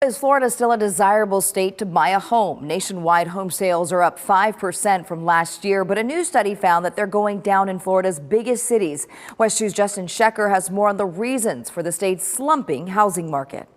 Is Florida still a desirable state to buy a home? Nationwide home sales are up 5% from last year, but a new study found that they're going down in Florida's biggest cities. West 2's Justin Shecker has more on the reasons for the state's slumping housing market.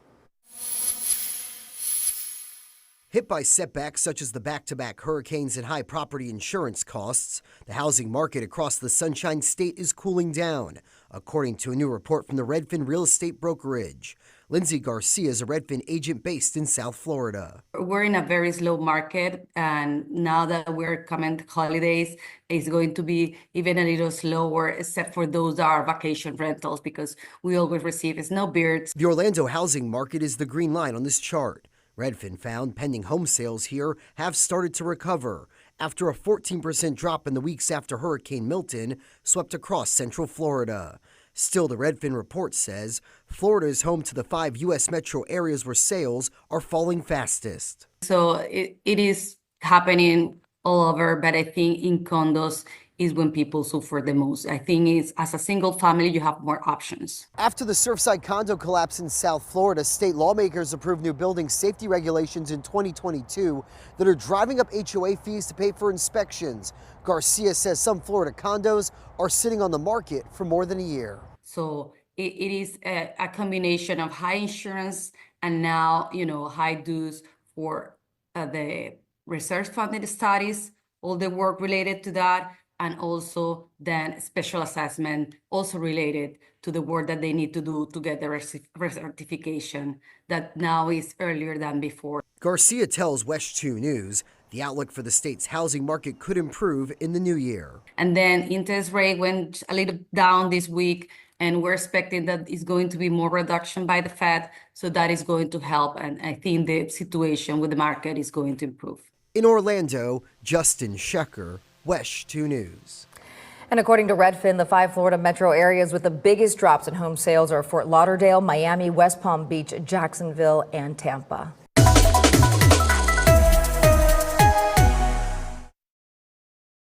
Hit by setbacks such as the back-to-back hurricanes and high property insurance costs, the housing market across the Sunshine State is cooling down, according to a new report from the Redfin Real Estate Brokerage. Lindsay Garcia is a Redfin agent based in South Florida. We're in a very slow market, and now that we're coming to holidays, it's going to be even a little slower, except for those that are vacation rentals, because we always receive snowbirds. The Orlando housing market is the green line on this chart. Redfin found pending home sales here have started to recover after a 14% drop in the weeks after Hurricane Milton swept across Central Florida. Still, the Redfin report says Florida is home to the 5 U.S. metro areas where sales are falling fastest. So it is happening all over, but I think in condos is when people suffer the most. I think it's as a single family, you have more options. After the Surfside condo collapse in South Florida, state lawmakers approved new building safety regulations in 2022 that are driving up HOA fees to pay for inspections. Garcia says some Florida condos are sitting on the market for more than a year. So it is a combination of high insurance and now, high dues for the research funded studies, all the work related to that, and also then special assessment also related to the work that they need to do to get the recertification that now is earlier than before. Garcia tells West 2 News the outlook for the state's housing market could improve in the new year. And then interest rate went a little down this week, and we're expecting that it's going to be more reduction by the Fed, so that is going to help, and I think the situation with the market is going to improve. In Orlando, Justin Shecker, West 2 News. And according to Redfin, the 5 Florida metro areas with the biggest drops in home sales are Fort Lauderdale, Miami, West Palm Beach, Jacksonville, and Tampa.